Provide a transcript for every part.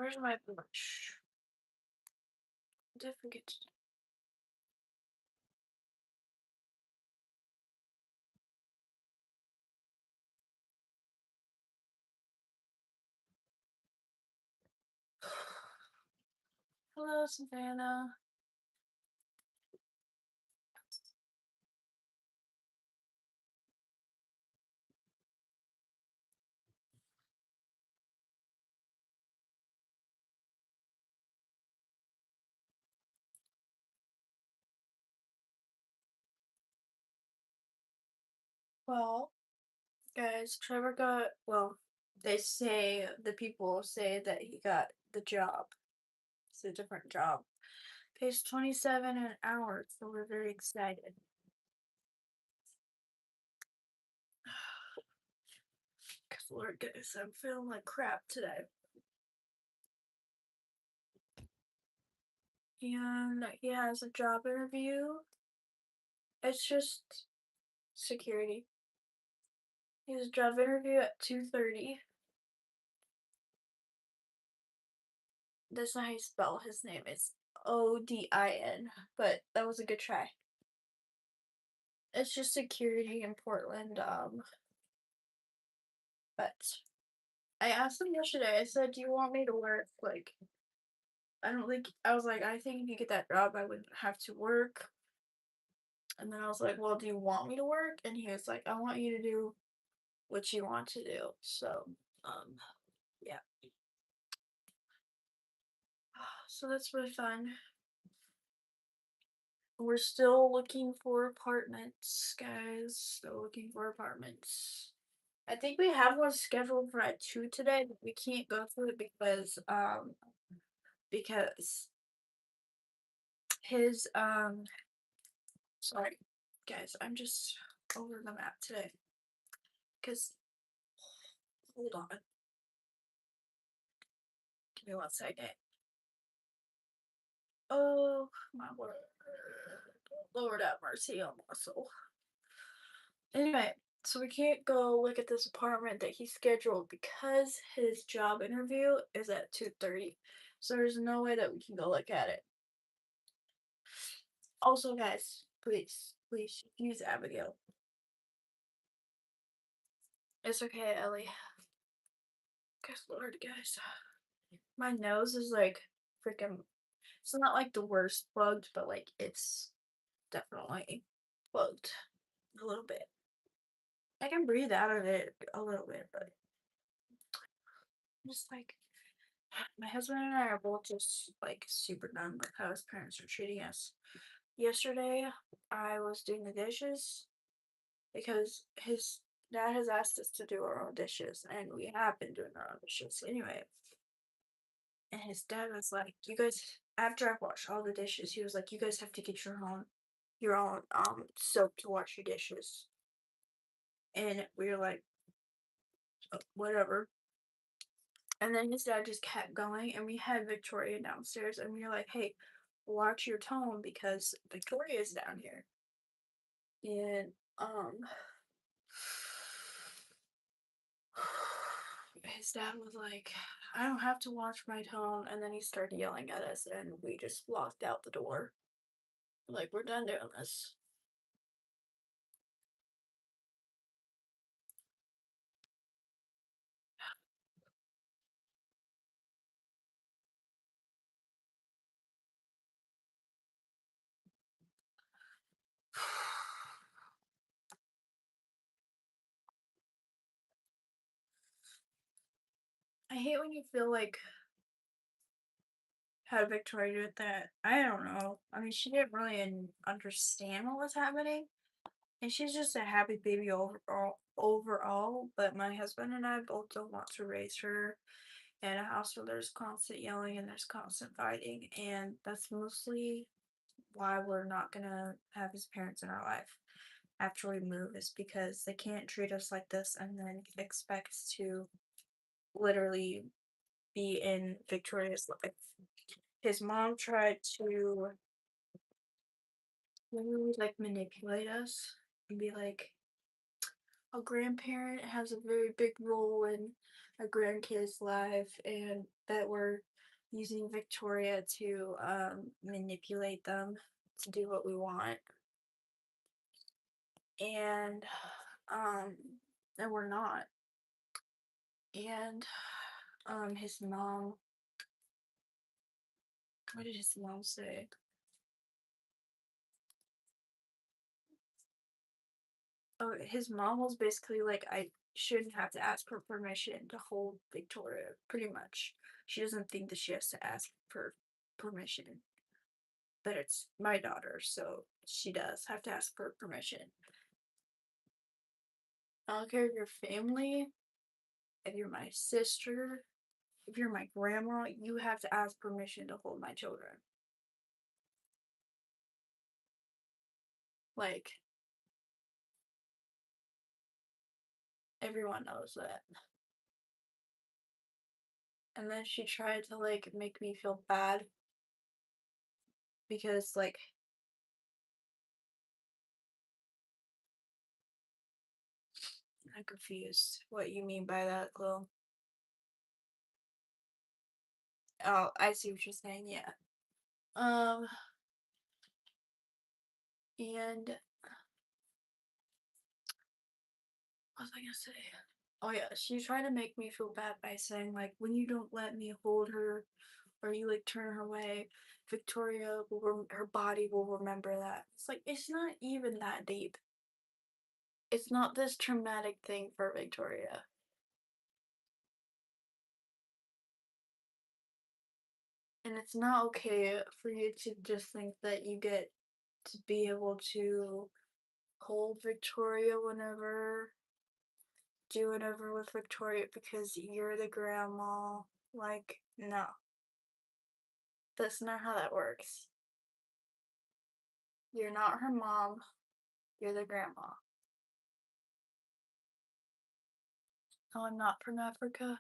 Where's my blush? Did I forget to. Hello, Savannah. Well, guys, Trevor got, well, the people say that he got the job. It's a different job. Pays 27 an hour, so we're very excited. Cause Lord, guys, I'm feeling like crap today. And he has a job interview. It's just security. He has a job interview at 2:30. That's not how you spell his name. It's Odin, but that was a good try. It's just security in Portland. But I asked him yesterday. I said, "Do you want me to work?" Like, I don't think I was like, I think if you get that job, I wouldn't have to work. And then I was like, "Well, do you want me to work?" And he was like, "I want you to do what you want to do." So, um, yeah. So that's really fun. We're still looking for apartments, guys. Still looking for apartments. I think we have one scheduled for at 2 today, but we can't go through it because his sorry guys, I'm just over the map today. Cause hold on. Give me 1 second. Oh my word. Lord have mercy on my soul. Anyway, so we can't go look at this apartment that he scheduled because his job interview is at 2:30. So there's no way that we can go look at it. Also, guys, please use Abigayle. It's okay, Ellie. Guys, Lord, guys. My nose is like freaking. It's not like the worst plugged, but like it's definitely plugged a little bit. I can breathe out of it a little bit, but just like my husband and I are both just like super done with how his parents are treating us. Yesterday, I was doing the dishes because his dad has asked us to do our own dishes, and we have been doing our own dishes anyway. And his dad was like, "You guys," after I washed all the dishes, he was like, "You guys have to get your own soap to wash your dishes." And we were like, whatever. And then his dad just kept going, and we had Victoria downstairs, and we were like, "Hey, watch your tone because Victoria's down here." And his dad was like, "I don't have to watch my tone," and then he started yelling at us, and we just walked out the door. Like, we're done doing this. I hate when you feel like how Victoria did that. I don't know. I mean, she didn't really understand what was happening, and she's just a happy baby overall. Overall, but my husband and I both don't want to raise her in a house where there's constant yelling and there's constant fighting, and that's mostly why we're not gonna have his parents in our life after we move. Is because they can't treat us like this and then expect to literally be in Victoria's life. His mom tried to literally like manipulate us and be like, a grandparent has a very big role in a grandkid's life, and that we're using Victoria to manipulate them to do what we want, and um, and we're not. And his mom, what did his mom say? Oh, his mom was basically like, I shouldn't have to ask for permission to hold Victoria, pretty much. She doesn't think that she has to ask for permission, but it's my daughter, so she does have to ask for permission. I don't care if you're family, if you're my sister, if you're my grandma, you have to ask permission to hold my children. Like, everyone knows that. And then she tried to like make me feel bad because like I'm confused what you mean by that, Chloe. Oh, I see what you're saying, yeah. Um, and what was I gonna say? Oh yeah, she tried to make me feel bad by saying like, when you don't let me hold her or you like turn her away, Victoria will her body will remember that. It's like it's not even that deep. It's not this traumatic thing for Victoria. And it's not okay for you to just think that you get to be able to hold Victoria whenever, do whatever with Victoria because you're the grandma. Like, no, that's not how that works. You're not her mom, you're the grandma. Oh, I'm not from Africa.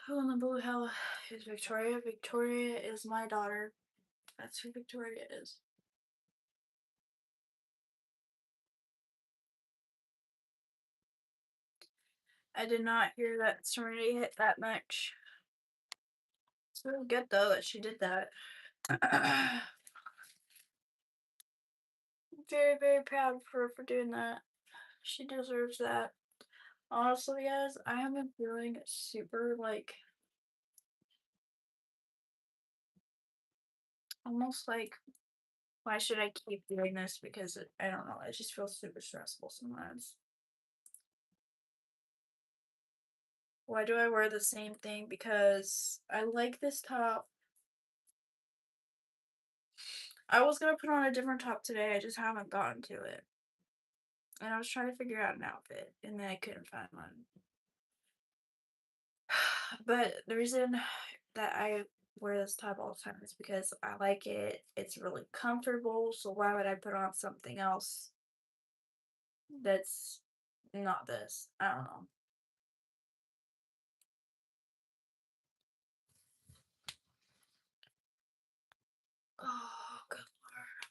Who in the blue hell is Victoria? Victoria is my daughter. That's who Victoria is. I did not hear that Serenity hit that much. It's really good though that she did that. Very, very proud of her for doing that. She deserves that. Honestly, guys, I have been feeling super like almost like why should I keep doing this? Because I don't know, it just feels super stressful sometimes. Why do I wear the same thing? Because I like this top. I was gonna put on a different top today, I just haven't gotten to it. And I was trying to figure out an outfit, and then I couldn't find one. But the reason that I wear this top all the time is because I like it. It's really comfortable, so why would I put on something else that's not this? I don't know. Oh, good lord.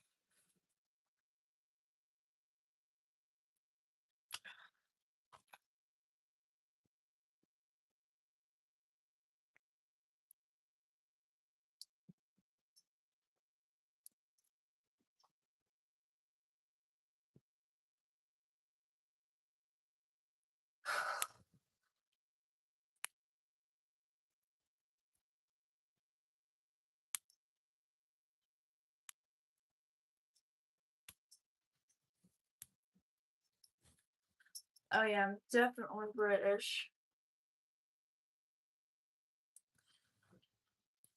Oh yeah, I'm definitely British.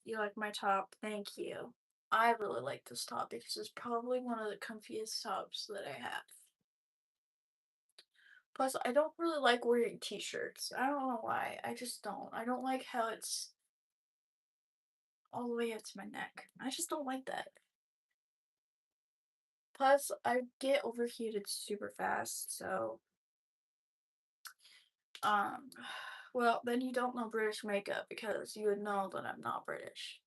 You like my top? Thank you. I really like this top because it's probably one of the comfiest tops that I have. Plus, I don't really like wearing t-shirts. I don't know why. I just don't. I don't like how it's all the way up to my neck. I just don't like that. Plus, I get overheated super fast, so Um, well, then you don't know British makeup because you would know that I'm not British.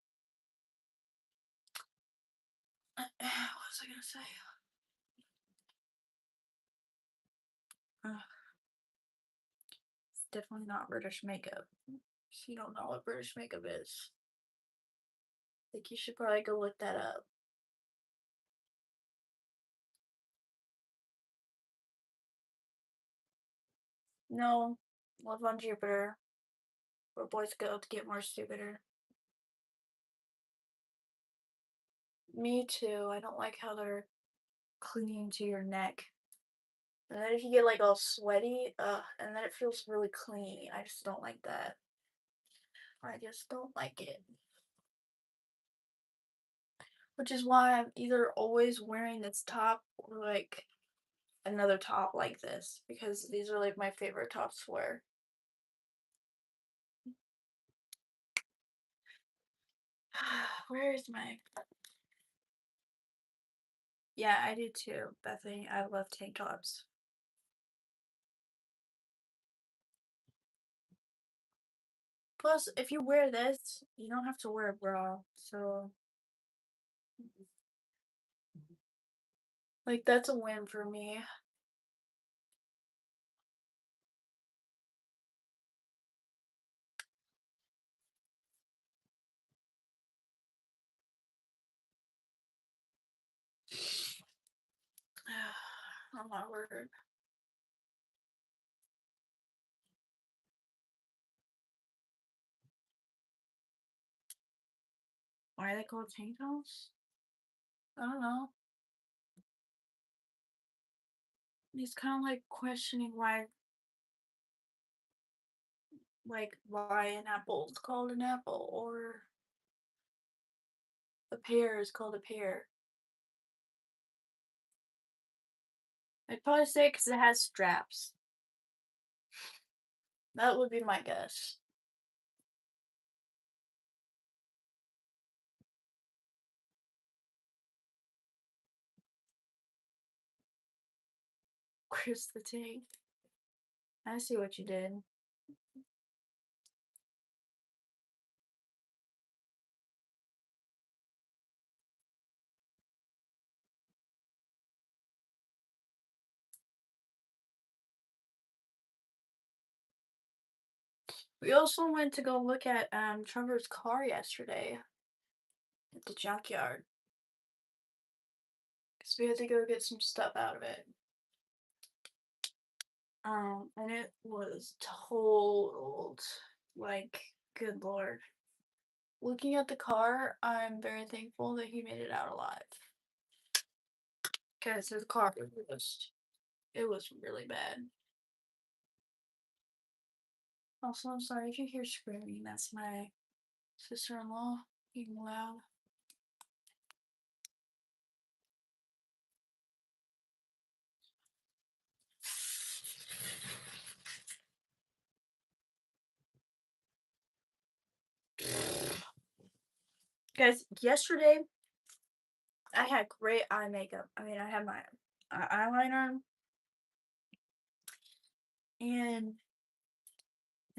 What was I gonna say? It's definitely not British makeup. If you don't know what British makeup is, I think you should probably go look that up. No, Love on Jupiter, where boys go to get more stupider. Me too. I don't like how they're clinging to your neck. And then if you get like all sweaty, and then it feels really clean. I just don't like that. I just don't like it. Which is why I'm either always wearing this top or like another top like this because these are like my favorite tops to wear. Where is my? Yeah, I do too, Bethany. I love tank tops. Plus, if you wear this, you don't have to wear a bra. So, like, that's a win for me. Oh my word. Why are they called tank tops? I don't know. He's kind of like questioning why an apple is called an apple or a pear is called a pear. I'd probably say because it has straps. That would be my guess. Where's the tank? I see what you did. We also went to go look at Trevor's car yesterday at the junkyard because we had to go get some stuff out of it. And it was totaled. Like, good lord. Looking at the car, I'm very thankful that he made it out alive. Because his car was really bad. Also, I'm sorry if you hear screaming. That's my sister-in-law being loud. Guys, yesterday I had great eye makeup. I mean, I had my eyeliner and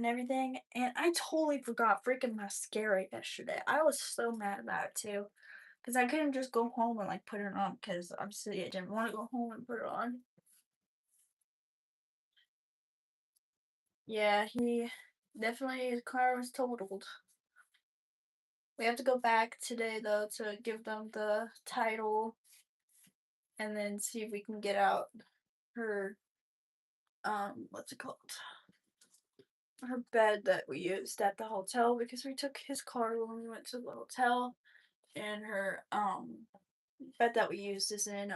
everything, and I totally forgot freaking mascara yesterday. I was so mad about it too, because I couldn't just go home and like put it on because obviously I didn't want to go home and put it on. Yeah, he definitely his car was totaled. We have to go back today though to give them the title and then see if we can get out her what's it called? Her bed that we used at the hotel because we took his car when we went to the hotel and her bed that we used is in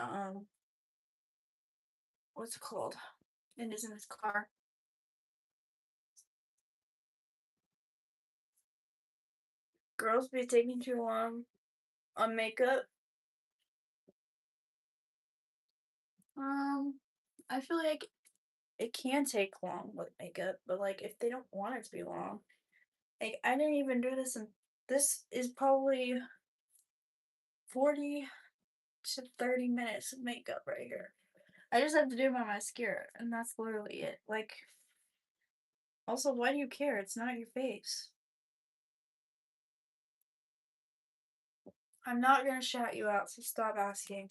what's it called? It is in his car. Girls be taking too long on makeup. Um I feel like it can take long with makeup, but like if they don't want it to be long. Like I didn't even do this and this is probably 40 to 30 minutes of makeup right here. I just have to do my mascara and that's literally it. Like Also, why do you care? It's not your face. I'm not gonna shout you out, so stop asking.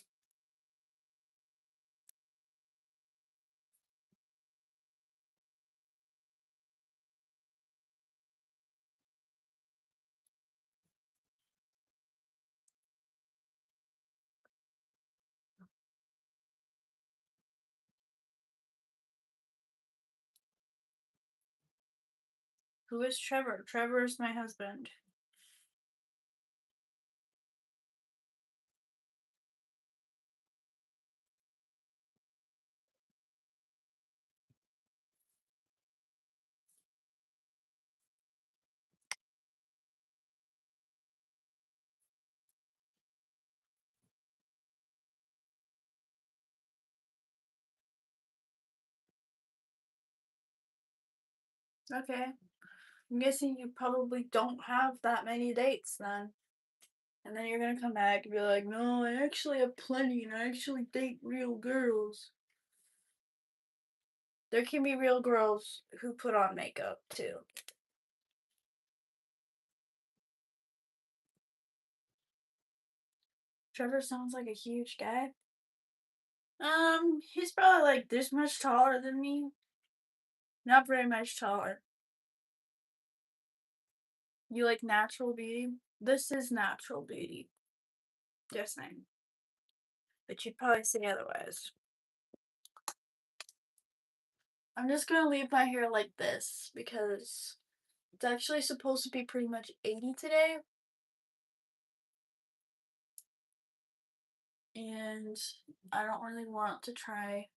Who is Trevor? Trevor is my husband. Okay. I'm guessing you probably don't have that many dates then. And then you're gonna come back and be like, no, I actually have plenty and I actually date real girls. There can be real girls who put on makeup too. Trevor sounds like a huge guy. He's probably like this much taller than me. Not very much taller. You like natural beauty? This is natural beauty. Just saying. But you'd probably say otherwise. I'm just gonna leave my hair like this because it's actually supposed to be pretty much 80 today. And I don't really want to try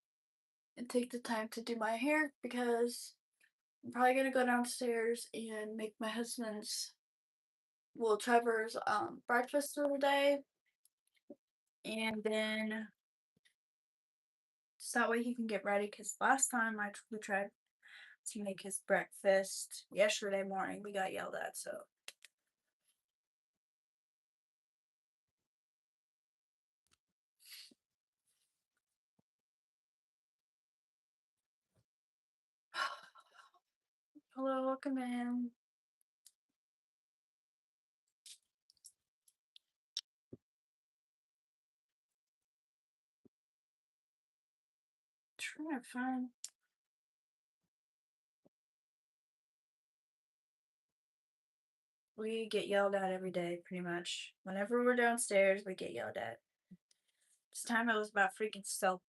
and take the time to do my hair because I'm probably gonna go downstairs and make my husband's, well, Trevor's breakfast for the day, and then so that way he can get ready. Because last time we tried to make his breakfast yesterday morning, we got yelled at. So hello, welcome in. Trying to find. We get yelled at every day, pretty much. Whenever we're downstairs, we get yelled at. This time it was about freaking soap.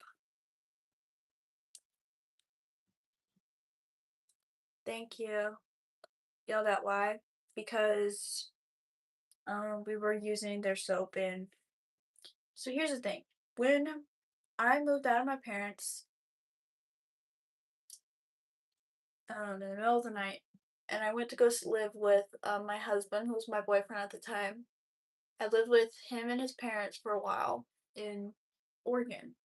Thank you. Yelled at why? Because we were using their soap. And so here's the thing. When I moved out of my parents in the middle of the night, and I went to go live with my husband, who was my boyfriend at the time. I lived with him and his parents for a while in Oregon.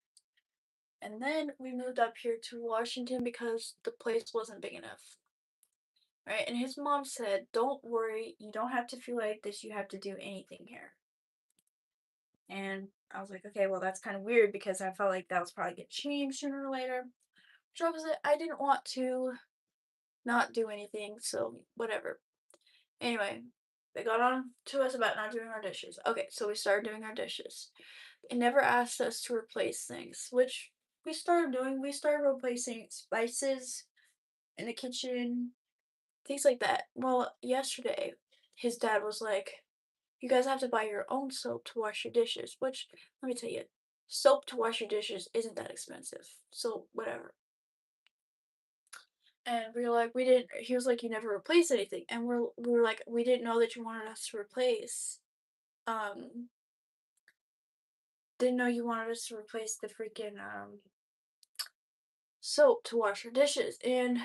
And then we moved up here to Washington because the place wasn't big enough. Right? And his mom said, don't worry, you don't have to feel like this, you have to do anything here. And I was like, okay, well, that's kind of weird because I felt like that was probably going to change sooner or later. Which obviously I didn't want to not do anything, so whatever. Anyway, they got on to us about not doing our dishes. Okay, so we started doing our dishes. They never asked us to replace things, which we started doing. We started replacing spices in the kitchen, things like that. Well, yesterday, his dad was like, you guys have to buy your own soap to wash your dishes, which, let me tell you, soap to wash your dishes isn't that expensive. So, whatever. And we were like, we didn't, he was like, you never replace anything. And we were like, we didn't know that you wanted us to replace, um, didn't know you wanted us to replace the freaking, soap to wash your dishes. And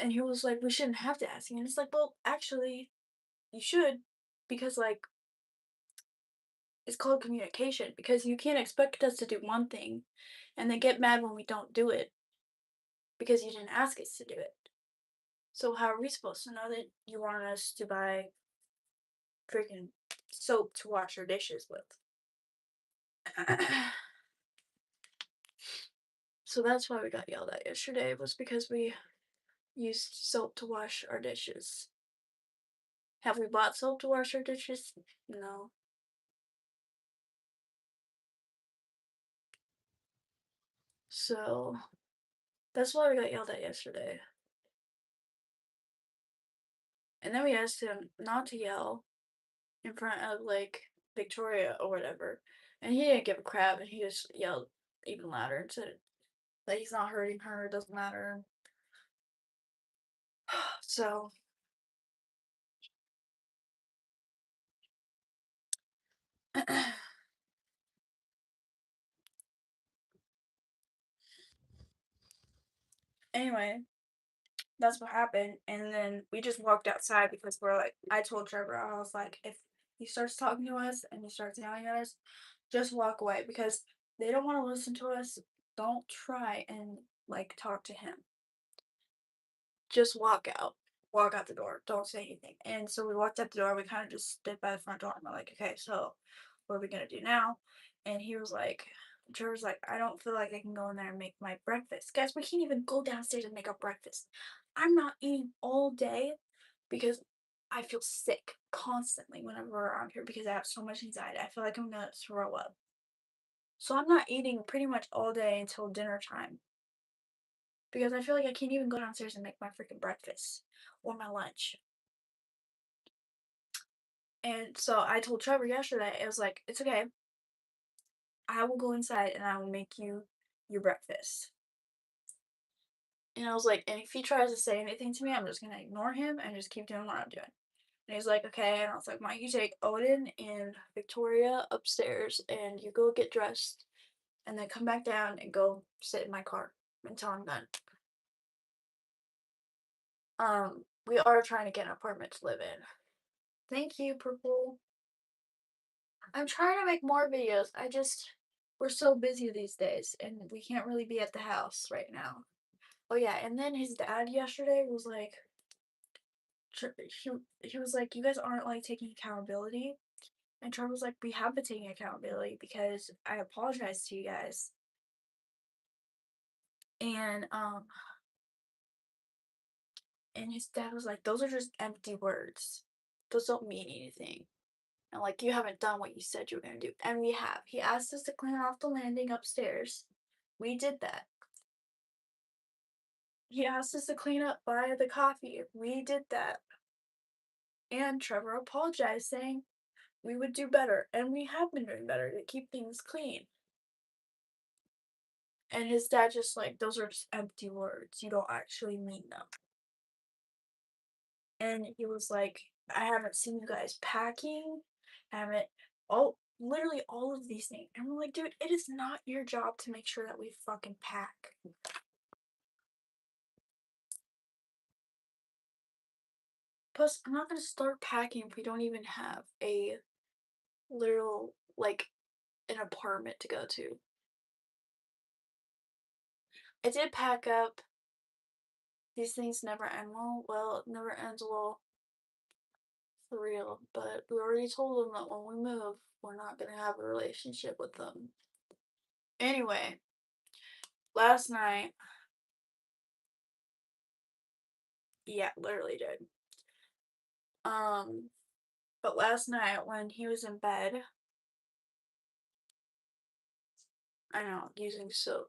he was like, we shouldn't have to ask you. And it's like, well, actually, you should, because, like, it's called communication, because you can't expect us to do one thing and then get mad when we don't do it because you didn't ask us to do it. So how are we supposed to know that you want us to buy freaking soap to wash our dishes with? So that's why we got yelled at yesterday, was because we used soap to wash our dishes. Have we bought soap to wash our dishes? No. So that's why we got yelled at yesterday. And then we asked him not to yell in front of like Victoria or whatever. And he didn't give a crap and he just yelled even louder and said that he's not hurting her, it doesn't matter. So anyway, that's what happened. And then we just walked outside because we're like, I told Trevor, I was like, if he starts talking to us and he starts yelling at us, just walk away because they don't want to listen to us. Don't try and like talk to him. Just walk out. Walk out the door. Don't say anything. And so we walked out the door. We kind of just stood by the front door and we're like, okay, so what are we going to do now? And he was like, Trevor's like, I don't feel like I can go in there and make my breakfast. Guys, we can't even go downstairs and make our breakfast. I'm not eating all day because I feel sick constantly whenever we're around here because I have so much anxiety. I feel like I'm going to throw up. So I'm not eating pretty much all day until dinner time because I feel like I can't even go downstairs and make my freaking breakfast or my lunch. And so I told Trevor yesterday, it was like, it's okay. I will go inside and I will make you your breakfast. And I was like, and if he tries to say anything to me, I'm just gonna ignore him and just keep doing what I'm doing. And he's like, okay. And I was like, why don't you take Odin and Victoria upstairs and you go get dressed and then come back down and go sit in my car until I'm done. We are trying to get an apartment to live in. Thank you, Purple. I'm trying to make more videos. We're so busy these days and we can't really be at the house right now. Oh yeah, and then his dad yesterday was like, he, he was like, you guys aren't like taking accountability. And Trevor was like, we have been taking accountability because I apologized to you guys. And and his dad was like, those are just empty words. Those don't mean anything. And like you haven't done what you said you were gonna do. And we have. He asked us to clean off the landing upstairs. We did that. He asked us to clean up by the coffee. We did that. And Trevor apologized, saying we would do better. And we have been doing better to keep things clean. And his dad just like, those are just empty words. You don't actually mean them. And he was like, I haven't seen you guys packing. I haven't, literally all of these things. And we're like, dude, it is not your job to make sure that we fucking pack. Plus, I'm not gonna start packing if we don't even have a literal, like, an apartment to go to. I did pack up. These things never end well. Well, it never ends well for real. But we already told them that when we move, we're not gonna have a relationship with them. Anyway, last night, yeah, literally did. Um, but last night when he was in bed, I know, using soap.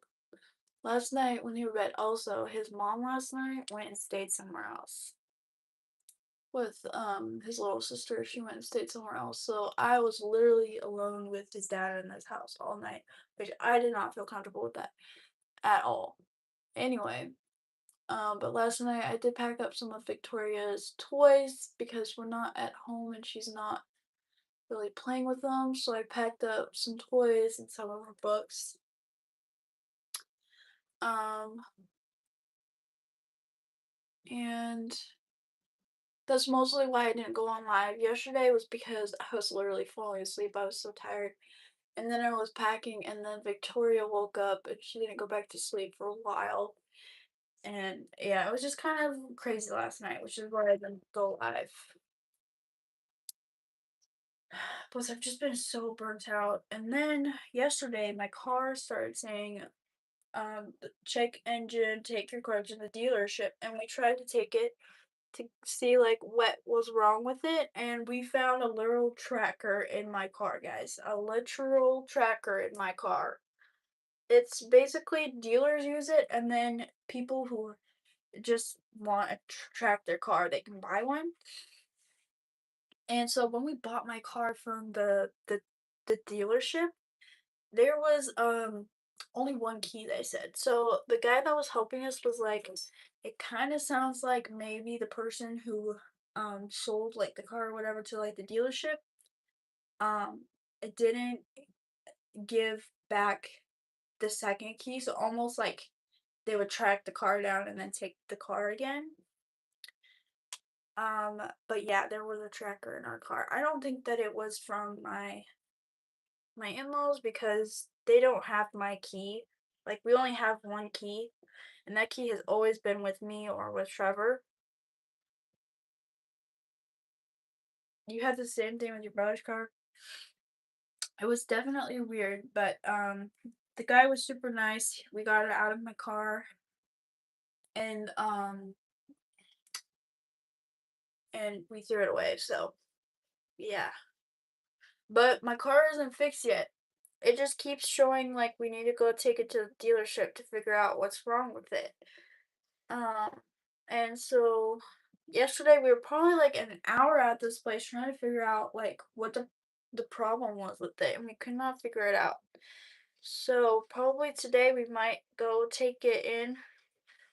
Last night when he was in bed, also, his mom last night went and stayed somewhere else. With his little sister, she went and stayed somewhere else. So I was literally alone with his dad in this house all night, which I did not feel comfortable with that at all. Anyway, but last night I did pack up some of Victoria's toys because we're not at home and she's not really playing with them. So I packed up some toys and some of her books. Um, and that's mostly why I didn't go on live yesterday was because I was literally falling asleep. I was so tired. And then I was packing and then Victoria woke up and she didn't go back to sleep for a while. And yeah, it was just kind of crazy last night, which is why I didn't go live. Plus, I've just been so burnt out. And then yesterday, my car started saying the check engine, take your car to the dealership, and we tried to take it to see like what was wrong with it, and we found a literal tracker in my car, guys. A literal tracker in my car. It's basically dealers use it, and then people who just want to track their car, they can buy one. And so when we bought my car from the dealership, there was only one key, they said. So the guy that was helping us was like, it kind of sounds like maybe the person who sold like the car or whatever to like the dealership um it didn't give back the second key, so almost like they would track the car down and then take the car again. but yeah, there was a tracker in our car. I don't think that it was from my in-laws because they don't have my key. Like we only have one key, and that key has always been with me or with Trevor. You had the same thing with your brother's car. It was definitely weird, but the guy was super nice. We got it out of my car, and we threw it away. So yeah, but my car isn't fixed yet. It just keeps showing like we need to go take it to the dealership to figure out what's wrong with it. Um, and so yesterday we were probably like an hour at this place trying to figure out like what the problem was with it, and we could not figure it out. So probably today we might go take it in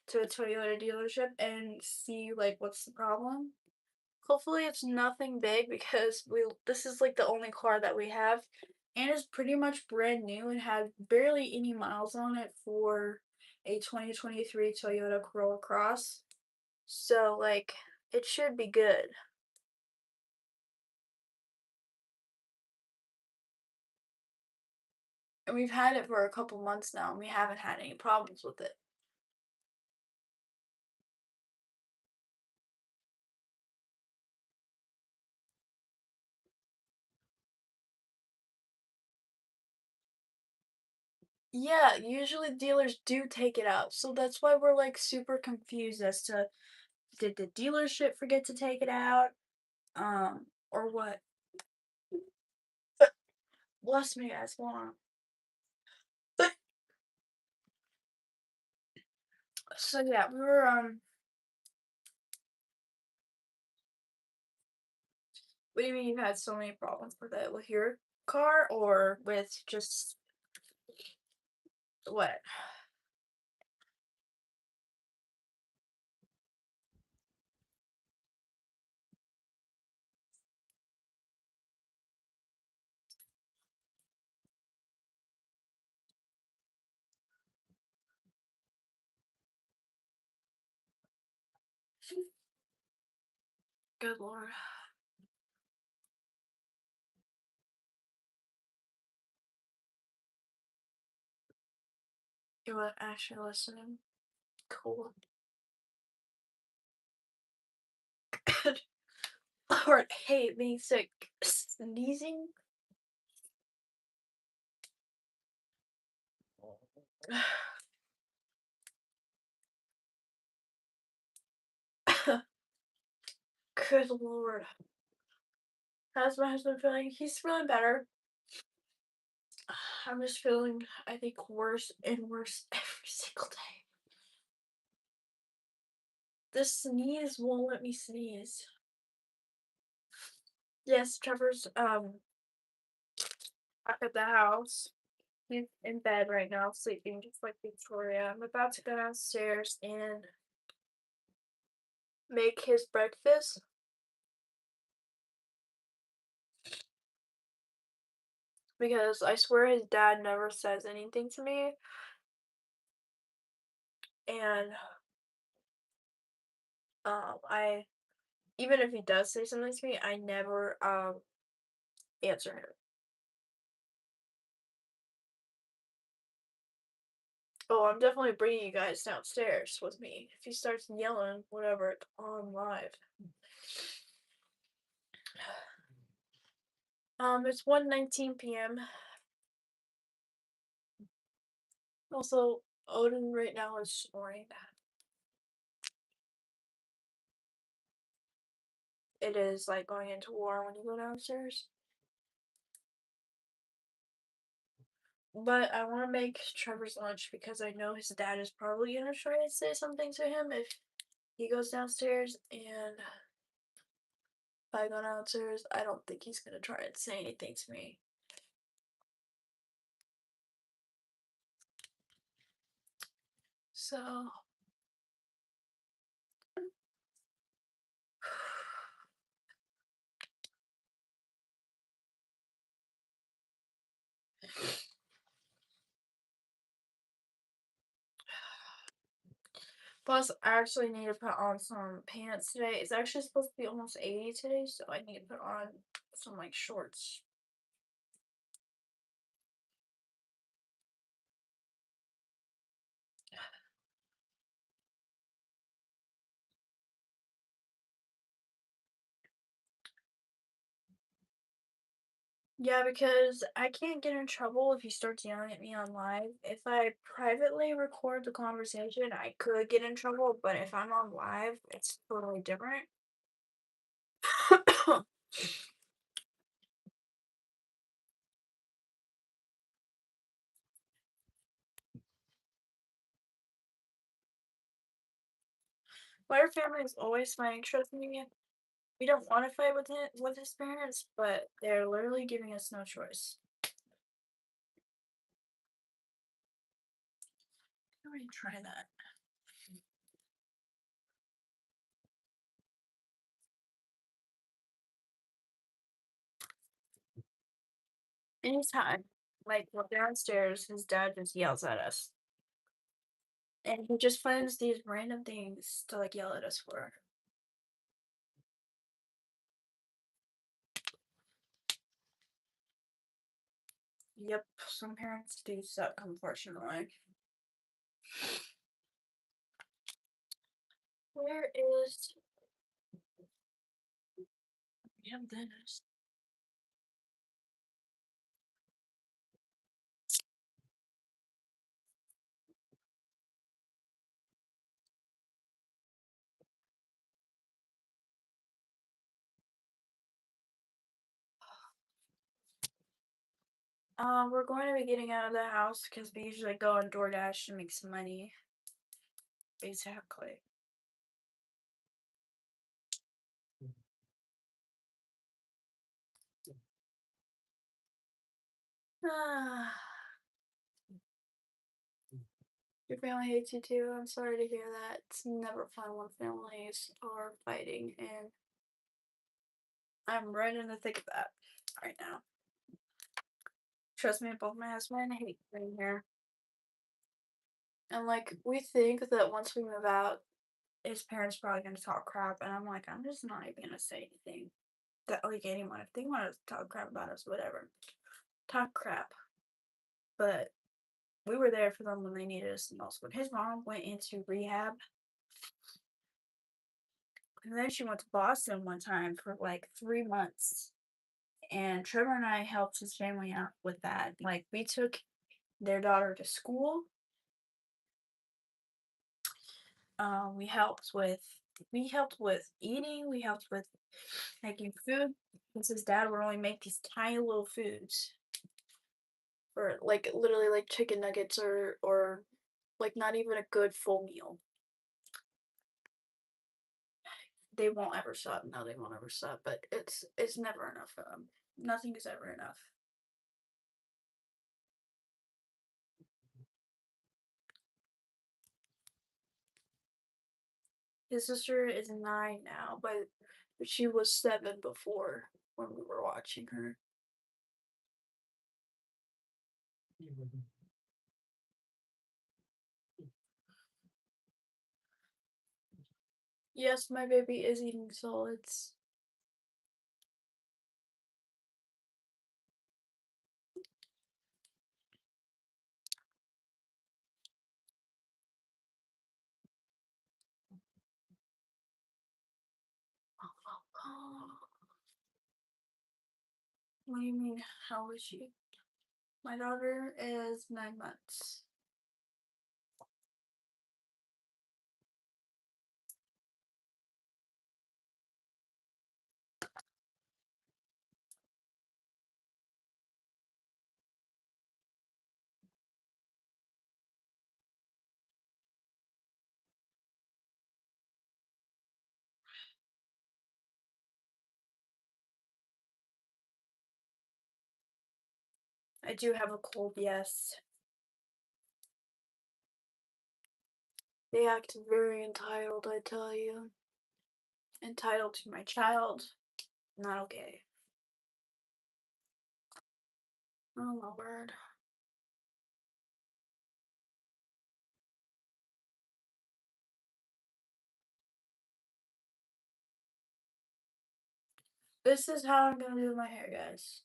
to a Toyota dealership and see like what's the problem. Hopefully it's nothing big because we this is like the only car that we have, and it's pretty much brand new and had barely any miles on it for a 2023 Toyota Corolla Cross. So like it should be good. And we've had it for a couple months now and we haven't had any problems with it. Yeah, usually dealers do take it out. So that's why we're like super confused as to did the dealership forget to take it out? Or what? Bless me, guys. Hold on. So yeah, we were what do you mean you had so many problems with it? With your car or with just what? Good lord. You were actually listening. Cool. Good lord, hate being sick. Sneezing? Good lord. How's my husband feeling? He's feeling better. I'm just feeling, I think, worse and worse every single day. This sneeze won't let me sneeze. Yes, Trevor's back at the house. He's in bed right now, sleeping just like Victoria. I'm about to go downstairs and make his breakfast because I swear his dad never says anything to me. And I even if he does say something to me, I never answer him. Oh, I'm definitely bringing you guys downstairs with me. If he starts yelling, whatever, on live. It's 1:19 p.m. Also, Odin right now is snoring. It is like going into war when you go downstairs. But I want to make Trevor's lunch because I know his dad is probably going to try and say something to him if he goes downstairs. And if I go downstairs, I don't think he's going to try and say anything to me. So. Plus, I actually need to put on some pants today. It's actually supposed to be almost 80 today, so I need to put on some like shorts. Yeah, because I can't get in trouble if he starts yelling at me on live. If I privately record the conversation, I could get in trouble, but if I'm on live, it's totally different. But our family is always fighting. Trust me, we don't want to fight with his parents, but they're literally giving us no choice. Let me try that. Anytime, like we're downstairs, his dad just yells at us, and he just finds these random things to like yell at us for. Yep, some parents do suck, unfortunately. Where is we have Dennis? We're going to be getting out of the house because we usually go on DoorDash to make some money. Exactly. Ah, your family hates you too. I'm sorry to hear that. It's never fun when families are fighting, and I'm right in the thick of that right now. Trust me, both my husband and I hate being here. And like we think that once we move out, his parents probably gonna talk crap, and I'm like, I'm just not even gonna say anything. That like anyone, if they want to talk crap about us, whatever, talk crap. But we were there for them when they needed us the most. When his mom went into rehab, and then she went to Boston one time for like 3 months, and Trevor and I helped his family out with that. Like we took their daughter to school. We helped with eating. We helped with making food. Because his dad would only make these tiny little foods for like literally like chicken nuggets or like not even a good full meal. They won't ever stop. No, they won't ever stop. But it's never enough for them. Nothing is ever enough. His sister is 9 now, but she was 7 before when we were watching her. Yes, my baby is eating solids. What do you mean? How is she? My daughter is 9 months. I do have a cold, yes. They act very entitled, I tell you. Entitled to my child. Not okay. Oh my word. This is how I'm gonna do my hair, guys.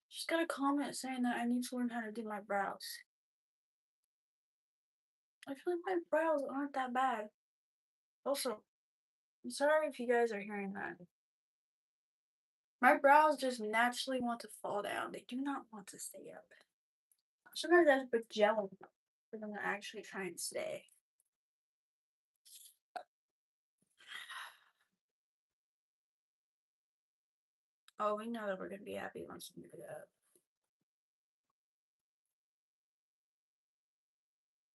Just got a comment saying that I need to learn how to do my brows. I feel like my brows aren't that bad. Also, I'm sorry if you guys are hearing that. My brows just naturally want to fall down. They do not want to stay up. Sometimes I have to put gel for them to actually try and stay. Oh, we know that we're gonna be happy once we do that.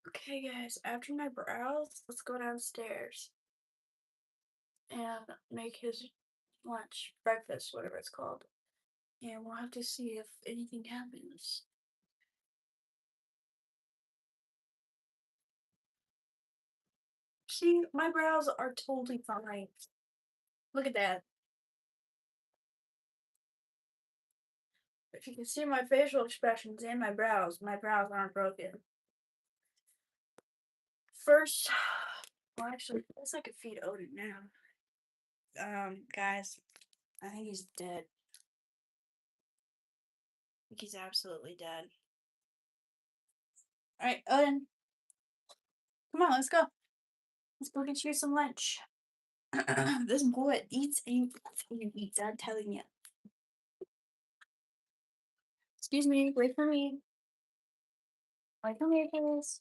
Okay, guys, after my brows, let's go downstairs and make his lunch, breakfast, whatever it's called. And we'll have to see if anything happens. See, my brows are totally fine. Look at that. If you can see my facial expressions and my brows aren't broken. First, well, actually, I guess I could feed Odin now. Guys, I think he's dead. I think he's absolutely dead. Alright, Odin. Come on, let's go. Let's go get you some lunch. This boy eats and eats, I'm telling you. Excuse me, wait for me. Wait for me, please.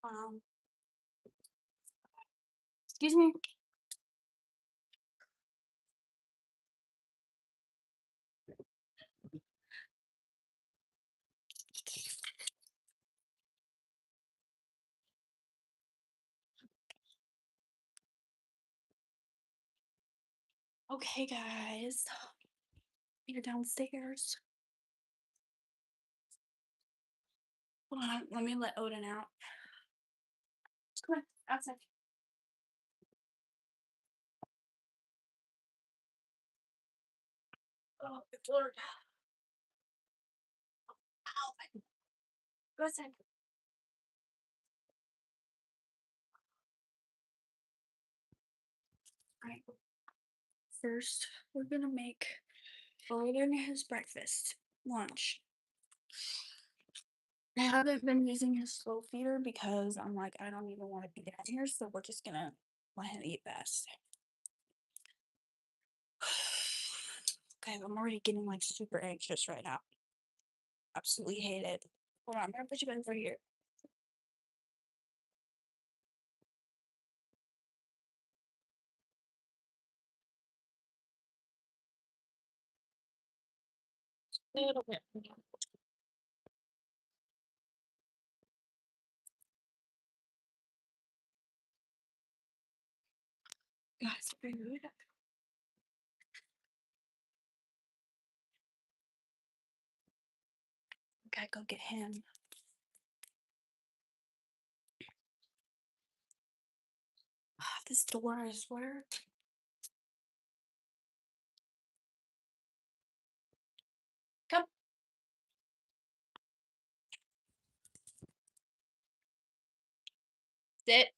Um, excuse me. Okay, guys. You're downstairs. Hold on, let me let Odin out. Come on, outside. Oh, it's Lord. Ow. Go outside. Alright. First, we're gonna make Odin his breakfast, lunch. I haven't been using his slow feeder because I'm like, I don't even want to be down here, so we're just gonna let him eat fast. Okay, I'm already getting like super anxious right now. Absolutely hate it. Hold on, I'm gonna put you guys right here. A little bit. Guys, food. Gotta go get him. This door, I swear. Come. Sit.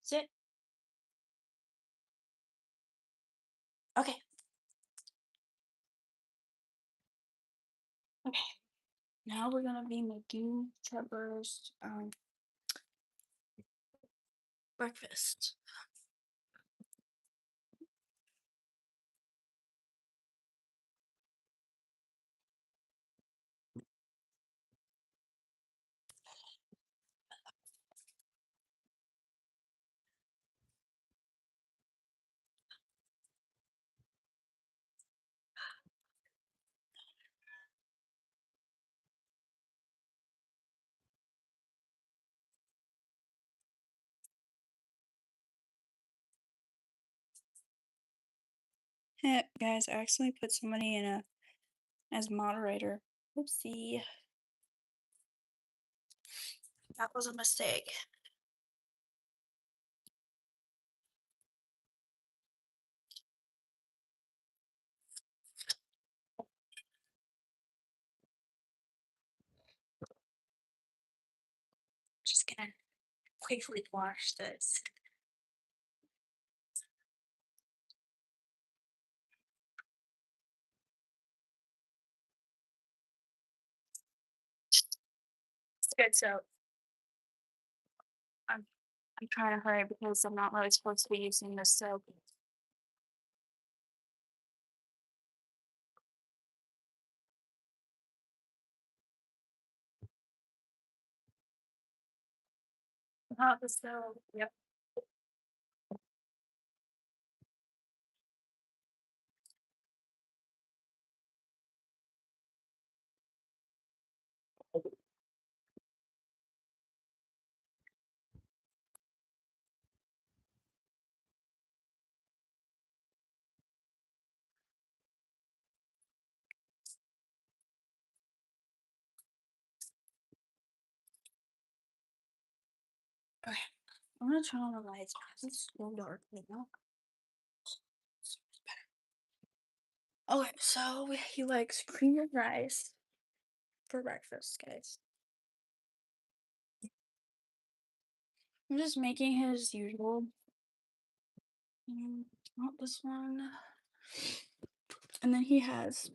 Sit. Okay. Okay. Now we're gonna be making Trevor's breakfast. Guys, I accidentally put somebody in a as moderator. Oopsie. That was a mistake. Just gonna quickly wash this. It's good, so I'm I'm trying to hurry because I'm not really supposed to be using this soap. Not the soap. Yep. Okay. I'm gonna turn on the lights because it's so dark right now. Okay, so he likes cream of rice for breakfast, guys. I'm just making his usual. Not this one. And then he has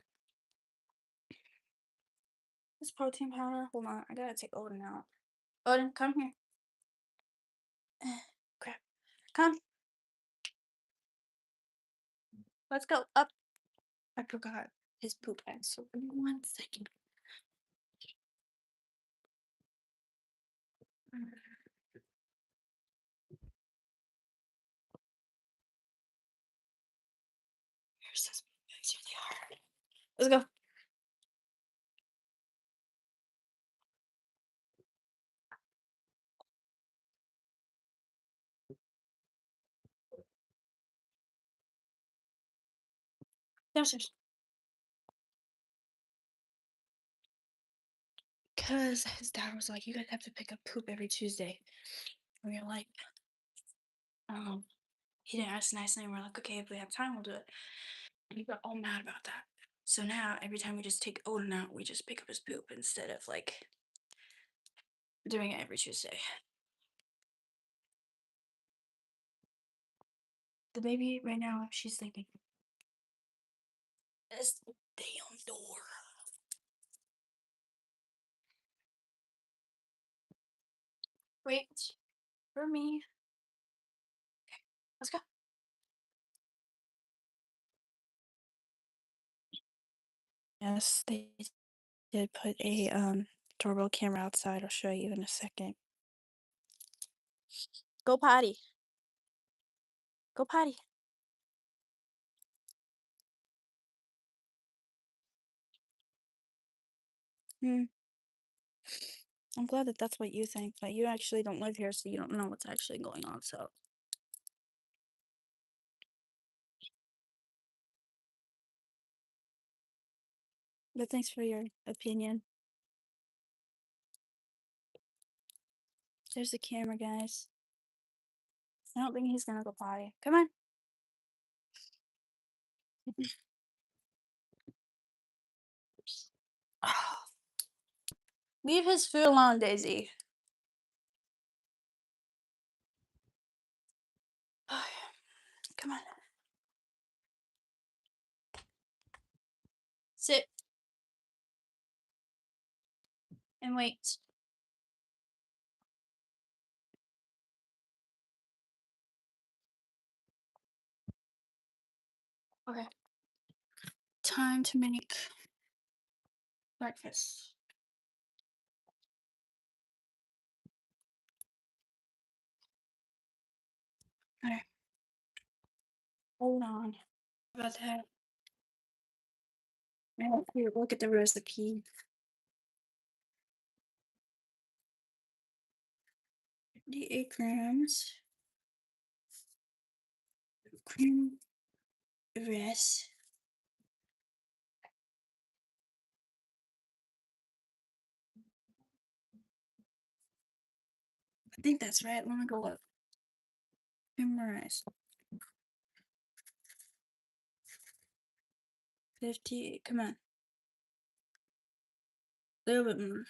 his protein powder. Hold on, I gotta take Odin out. Odin, come here. Crap. Come. Let's go. Up. I forgot his poop bag, so give me 1 second. Here's his poop bags. Here they are. Let's go. Downstairs. Because his dad was like, you guys have to pick up poop every Tuesday. And we are like, um, he didn't ask nicely, and we're like, okay, if we have time, we'll do it. And he got all mad about that. So now, every time we just take Odin out, we just pick up his poop instead of like doing it every Tuesday. The baby right now, she's thinking, this damn door. Wait for me. Okay, let's go. Yes, they did put a doorbell camera outside. I'll show you in a second. Go potty. Go potty. Hmm. I'm glad that that's what you think, but you actually don't live here, so you don't know what's actually going on. So, but thanks for your opinion. There's the camera, guys. I don't think he's gonna go potty. Come on. Leave his food alone, Daisy. Come on. Sit and wait. Okay. Time to make breakfast. Okay. Hold on. About that. Here, look at the recipe. 58 grams. Cream rest. I think that's right. Let me go look. Memorize. 58. Come on. A little bit more.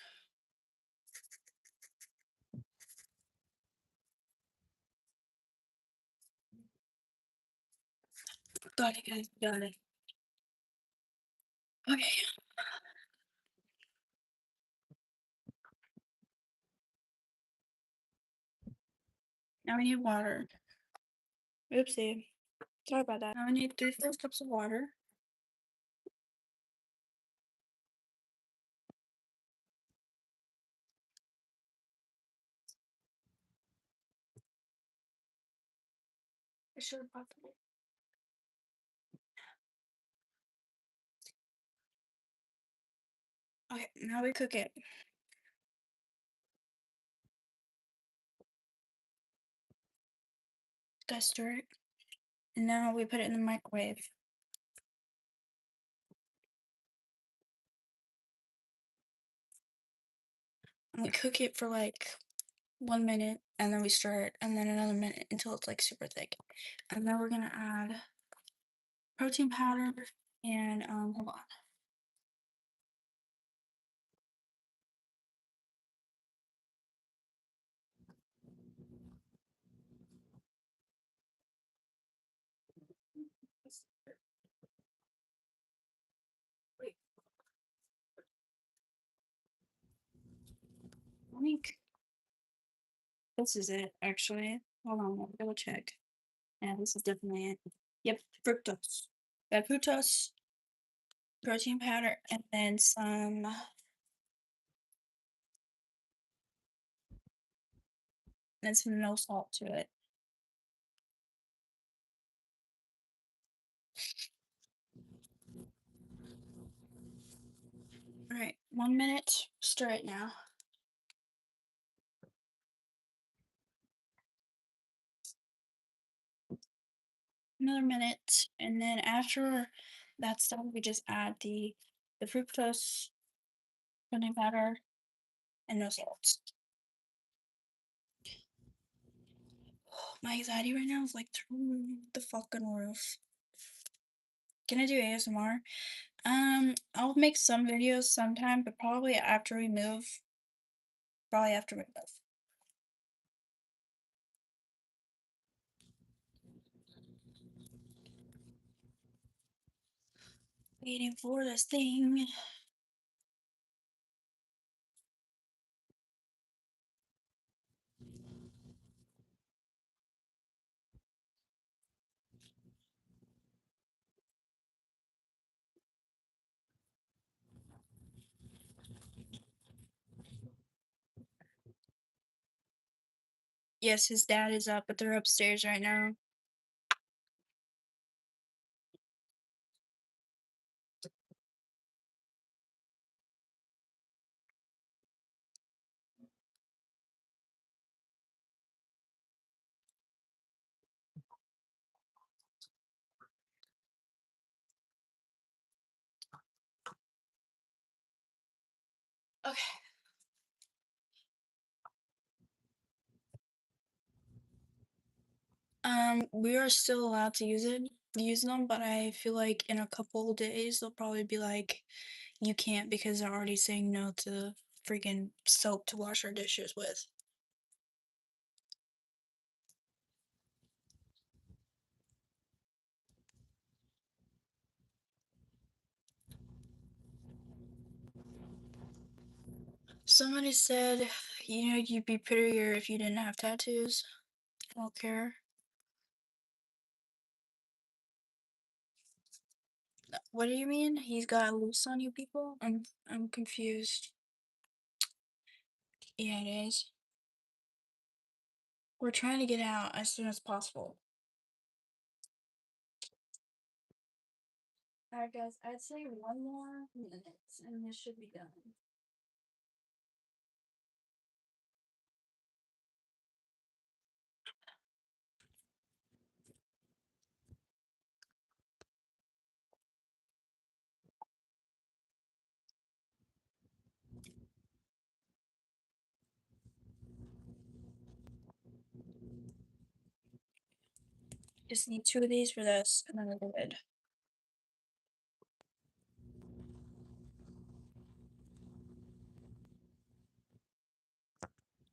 Got it, guys. Got it. Okay. Now we need water. Oopsie. Sorry about that. Now we need 3/4 cups of water. I should have brought the. Okay, now we cook it. Gotta stir it. And now we put it in the microwave. And we cook it for like 1 minute, and then we stir it, and then another minute until it's like super thick. And then we're gonna add protein powder and hold on. Wait, I think this is it actually. Hold on, let me double check. Yeah, this is definitely it. Yep, fructose. Fructose, protein powder, and then no salt to it. Alright, 1 minute. Stir it now. Another minute, and then after that's done, we just add the fructose, protein powder, and no salt. My anxiety right now is like through the fucking roof. Can I do ASMR? I'll make some videos sometime, but probably after we move. Probably after we move. Waiting for this thing. Yes, his dad is up, but they're upstairs right now. Okay. We are still allowed to use them, but I feel like in a couple days they'll probably be like, you can't because they're already saying no to freaking soap to wash our dishes with. Somebody said, you know, you'd be prettier if you didn't have tattoos. I don't care. What do you mean? He's got loose on you people? I'm confused. Yeah, it is. We're trying to get out as soon as possible. Alright guys, I'd say 1 more minute and this should be done. Just need 2 of these for this, and then we're good.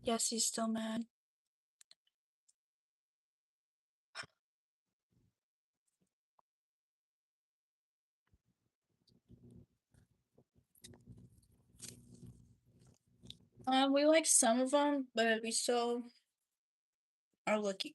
Yes, he's still mad. We like some of them, but we still are looking.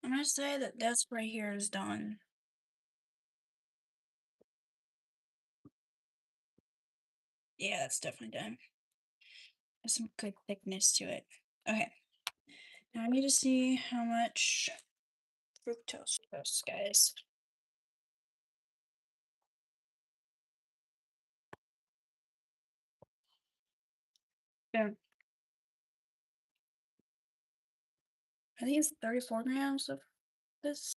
I'm gonna say that this right here is done. Yeah, that's definitely done. There's some good thickness to it. Okay. Now I need to see how much fructose this, guys. Yeah. I think it's 34 grams of this.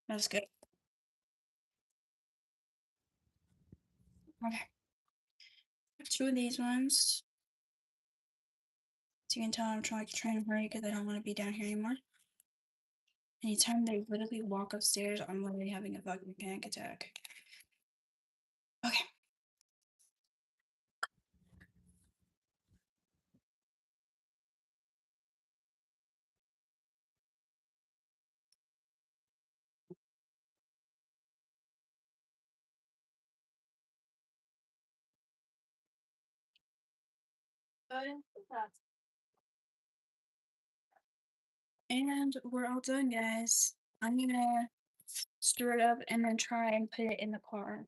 That's good. Okay. Two of these ones. So you can tell I'm trying to hurry because I don't want to be down here anymore. Anytime they literally walk upstairs, I'm literally having a fucking panic attack. Okay. And we're all done, guys. I'm gonna stir it up and then try and put it in the car.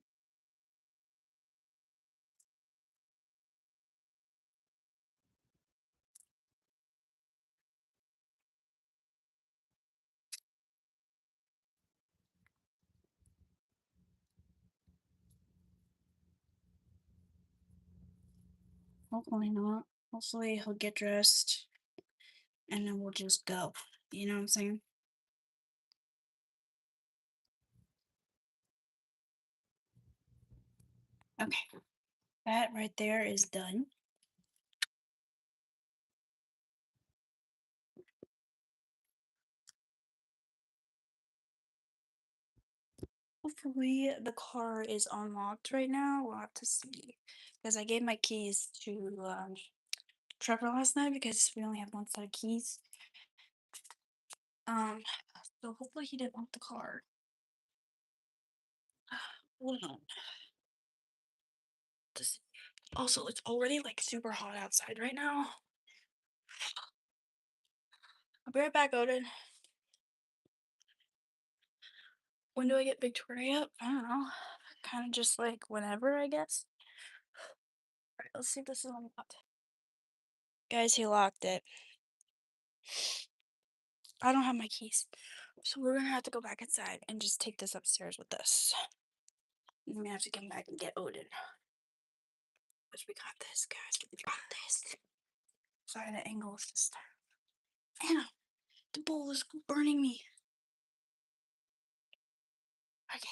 Hopefully not. Hopefully he'll get dressed and then we'll just go. You know what I'm saying? Okay. That right there is done. Hopefully the car is unlocked right now. We'll have to see. Because I gave my keys to Trevor last night because we only have one set of keys. Um, so hopefully he didn't lock the car. Hold on. Also, it's already like super hot outside right now. I'll be right back, Odin. When do I get Victoria up? I don't know. Kind of just like whenever, I guess. Alright, let's see if this is unlocked. Guys, he locked it. I don't have my keys. So we're gonna have to go back inside and just take this upstairs with us. And then we have to come back and get Odin. But we got this, guys. We got this. Sorry, the angle is just. Anna, the bowl is burning me. Okay.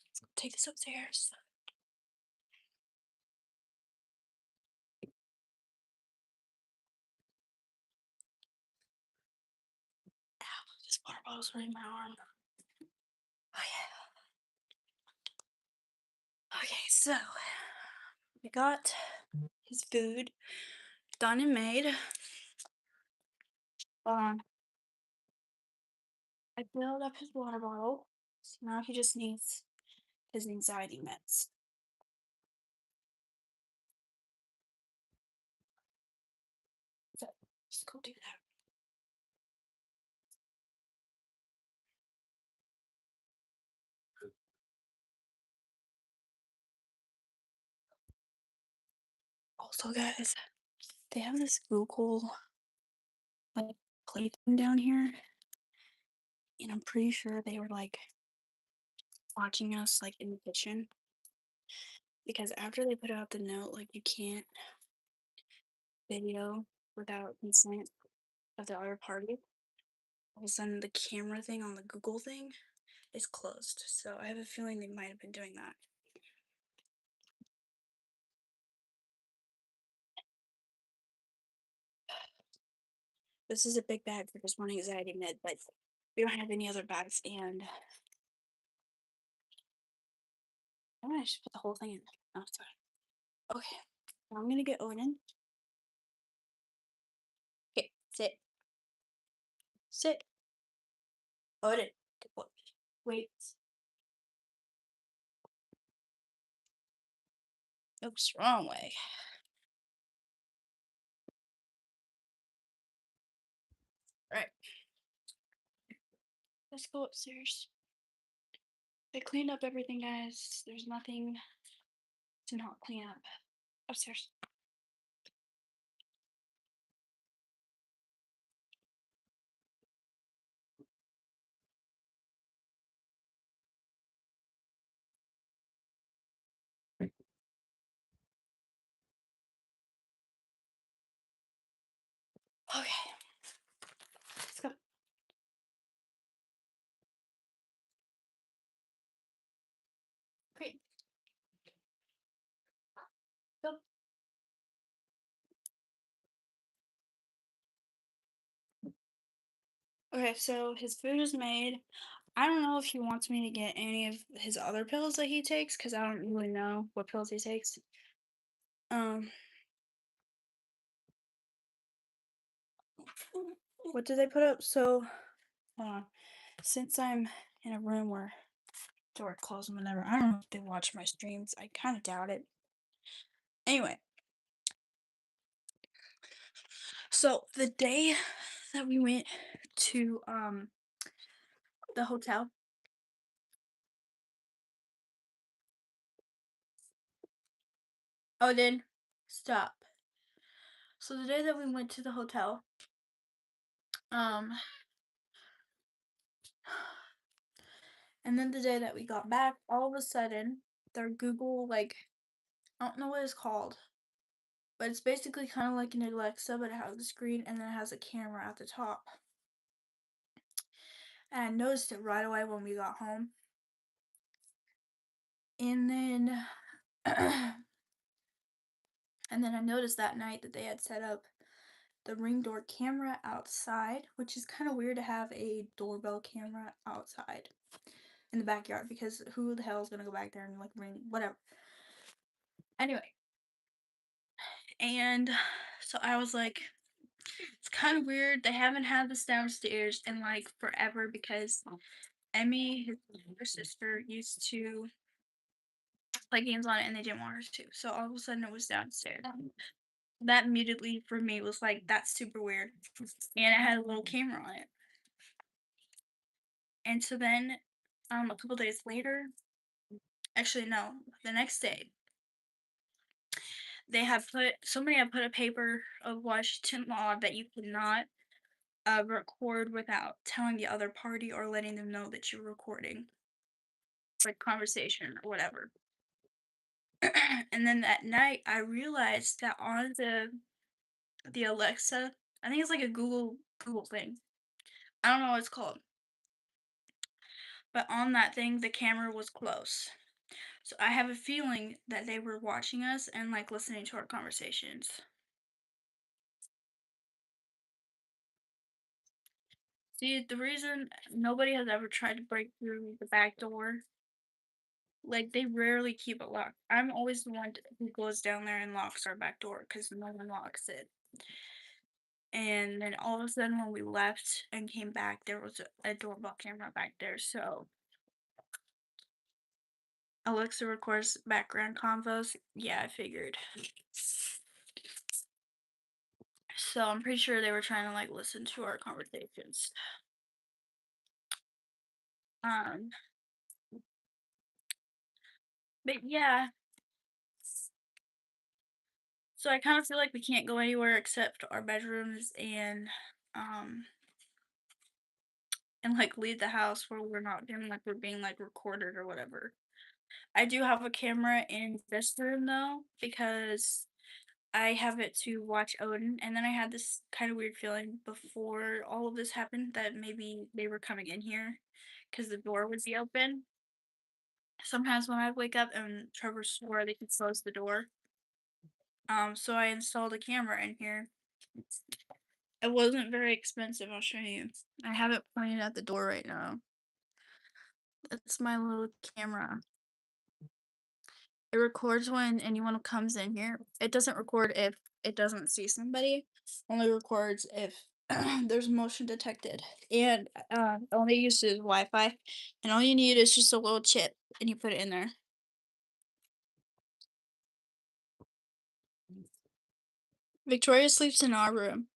Let's go take this upstairs. Ow, this water bottle's right in my arm. Okay, so we got his food done and made. I filled up his water bottle, so now he just needs his anxiety meds. So just go do that. Also, guys, they have this Google like play thing down here, and I'm pretty sure they were like watching us like in the kitchen because after they put out the note, like you can't video without consent of the other party. All of a sudden, the camera thing on the Google thing is closed. So I have a feeling they might have been doing that. This is a big bag for just one anxiety med, but we don't have any other bags, and I might just put the whole thing in. Oh, sorry. Okay, now I'm gonna get Odin. Okay, sit. Sit. Odin. Good boy. Wait. Oops, wrong way. Alright, let's go upstairs. I cleaned up everything, guys. There's nothing to not clean up. Upstairs. Okay, let's go. Great. Go. Okay, so his food is made. I don't know if he wants me to get any of his other pills that he takes because I don't really know what pills he takes. Um, what did they put up? So, hold on. Since I'm in a room where door closed whenever, I don't know if they watch my streams. I kind of doubt it. Anyway, so the day that we went to the hotel. Oh, then stop. So the day that we went to the hotel, um, and then the day that we got back, all of a sudden, their Google, like, I don't know what it's called, but it's basically kind of like an Alexa, but it has a screen and then it has a camera at the top. And I noticed it right away when we got home. And then, and then I noticed that night that they had set up the Ring door camera outside, which is kind of weird to have a doorbell camera outside in the backyard because who the hell is gonna go back there and like ring whatever. Anyway, and so I was like, it's kind of weird. They haven't had this downstairs in like forever because Emmy, his younger sister, used to play games on it and they didn't want her to. So all of a sudden it was downstairs. That immediately for me was like, that's super weird. And it had a little camera on it. And so then a couple days later, actually no, the next day, they have put somebody had put a paper of Washington law that you cannot record without telling the other party or letting them know that you're recording, like conversation or whatever. And then that night, I realized that on the Alexa, I think it's like a Google thing. I don't know what it's called, but on that thing, the camera was close. So I have a feeling that they were watching us and like listening to our conversations. See, the reason nobody has ever tried to break through the back door, like they rarely keep it locked. I'm always the one who goes down there and locks our back door because no one locks it. And then all of a sudden, when we left and came back, there was a doorbell camera back there. So Alexa records background convos. Yeah, I figured. So I'm pretty sure they were trying to like listen to our conversations. Um, but yeah, so I kind of feel like we can't go anywhere except our bedrooms and and like leave the house where we're not feeling like we're being like recorded or whatever. I do have a camera in this room though, because I have it to watch Odin, and then I had this kind of weird feeling before all of this happened that maybe they were coming in here because the door would be open. Sometimes when I wake up and Trevor swore they could close the door, so I installed a camera in here. It wasn't very expensive. I'll show you. I have it pointed at the door right now. It's my little camera. It records when anyone comes in here. It doesn't record if it doesn't see somebody. Only records if there's motion detected. And only uses Wi-Fi. And all you need is just a little chip, and you put it in there. Victoria sleeps in our room.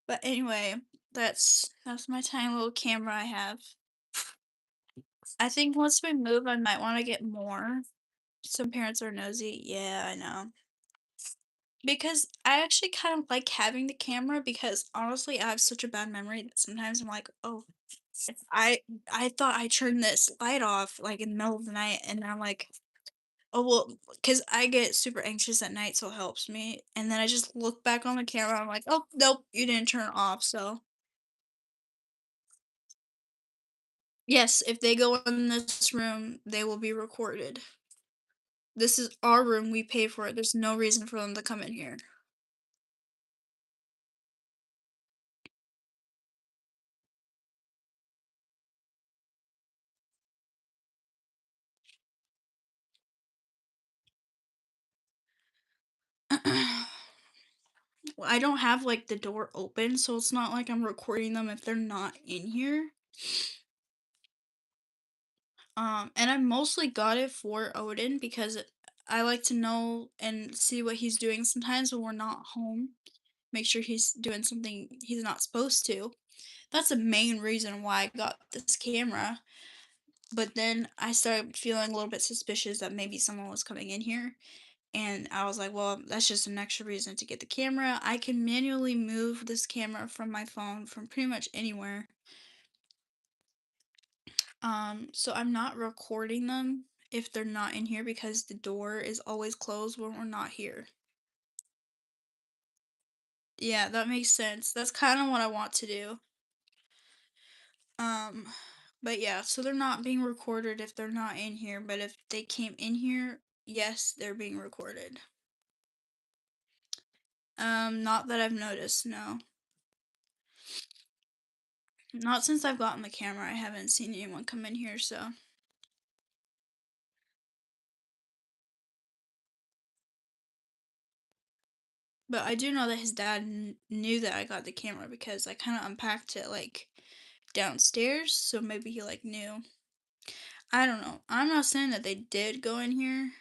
But anyway, that's my tiny little camera I have. I think once we move, I might want to get more. Some parents are nosy. Yeah, I know. Because I actually kind of like having the camera because honestly, I have such a bad memory that sometimes I'm like, oh, I I thought I turned this light off like in the middle of the night, and I'm like, oh well, because I get super anxious at night, so it helps me. And then I just look back on the camera, I'm like, oh nope, you didn't turn it off. So yes, if they go in this room, they will be recorded. This is our room, we pay for it. There's no reason for them to come in here. Well, I don't have like the door open, so it's not like I'm recording them if they're not in here. And I mostly got it for Odin because I like to know and see what he's doing sometimes when we're not home. Make sure he's doing something he's not supposed to. That's the main reason why I got this camera. But then I started feeling a little bit suspicious that maybe someone was coming in here. And I was like, well, that's just an extra reason to get the camera. I can manually move this camera from my phone from pretty much anywhere. So I'm not recording them if they're not in here because the door is always closed when we're not here. Yeah, that makes sense. That's kind of what I want to do. Um, but yeah, so they're not being recorded if they're not in here, but if they came in here, yes, they're being recorded. Not that I've noticed, no. Not since I've gotten the camera, I haven't seen anyone come in here, so. But I do know that his dad knew that I got the camera because I kind of unpacked it like downstairs, so maybe he like knew. I don't know. I'm not saying that they did go in here.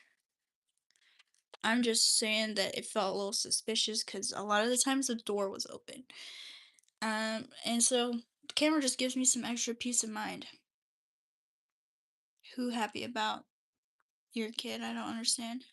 I'm just saying that it felt a little suspicious because a lot of the times the door was open. And so the camera just gives me some extra peace of mind. Who happy about your kid? I don't understand.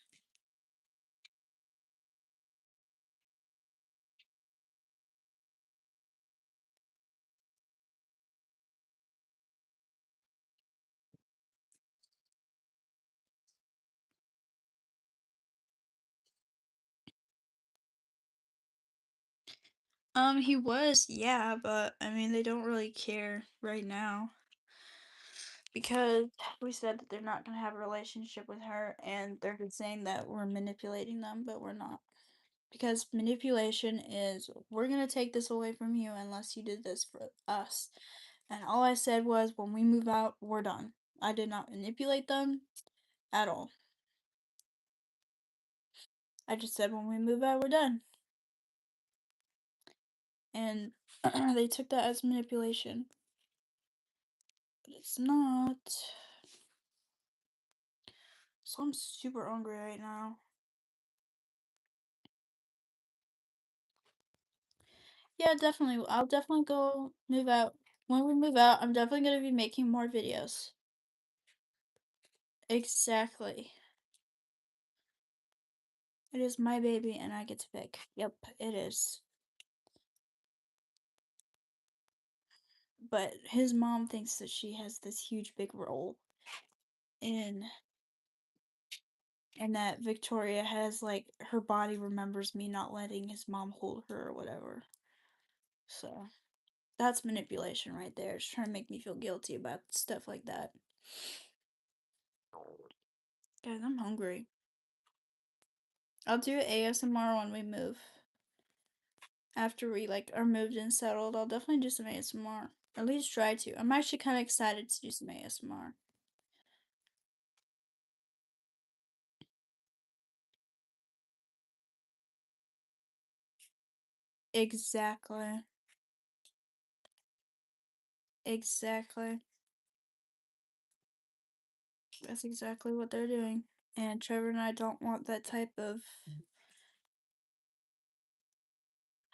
He was, yeah, but I mean, they don't really care right now because we said that they're not gonna have a relationship with her, and they're just saying that we're manipulating them, but we're not. Because manipulation is, we're gonna take this away from you unless you did this for us. And all I said was, when we move out, we're done. I did not manipulate them at all. I just said, when we move out, we're done. And they took that as manipulation. But it's not. So I'm super hungry right now. Yeah, definitely. I'll definitely go move out When we move out, I'm definitely gonna be making more videos. Exactly. It is my baby and I get to pick. Yep, it is. But his mom thinks that she has this huge big role in and that Victoria has like her body remembers me not letting his mom hold her or whatever. So that's manipulation right there. It's trying to make me feel guilty about stuff like that. Guys, I'm hungry. I'll do ASMR when we move. After we like are moved and settled, I'll definitely do some ASMR. At least try to. I'm actually kind of excited to do some ASMR. Exactly. Exactly. That's exactly what they're doing. And Trevor and I don't want that type of.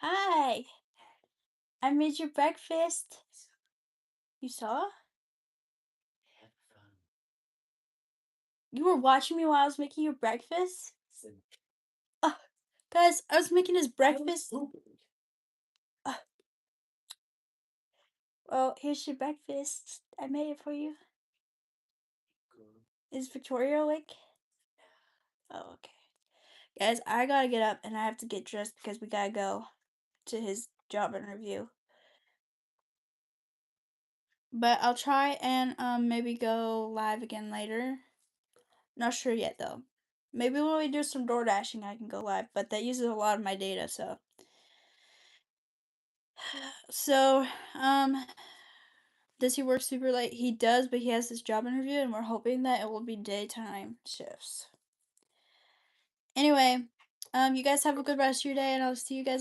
Hi! I made your breakfast. You saw? You were watching me while I was making your breakfast? Uh, guys, I was making his breakfast. Uh, well, here's your breakfast. I made it for you. Is Victoria awake? Oh, okay. Guys, I gotta get up and I have to get dressed because we gotta go to his job interview. But I'll try and maybe go live again later. Not sure yet though. Maybe when we do some door dashing I can go live, but that uses a lot of my data, so. So, does he work super late? He does, but he has this job interview and we're hoping that it will be daytime shifts. Anyway, you guys have a good rest of your day and I'll see you guys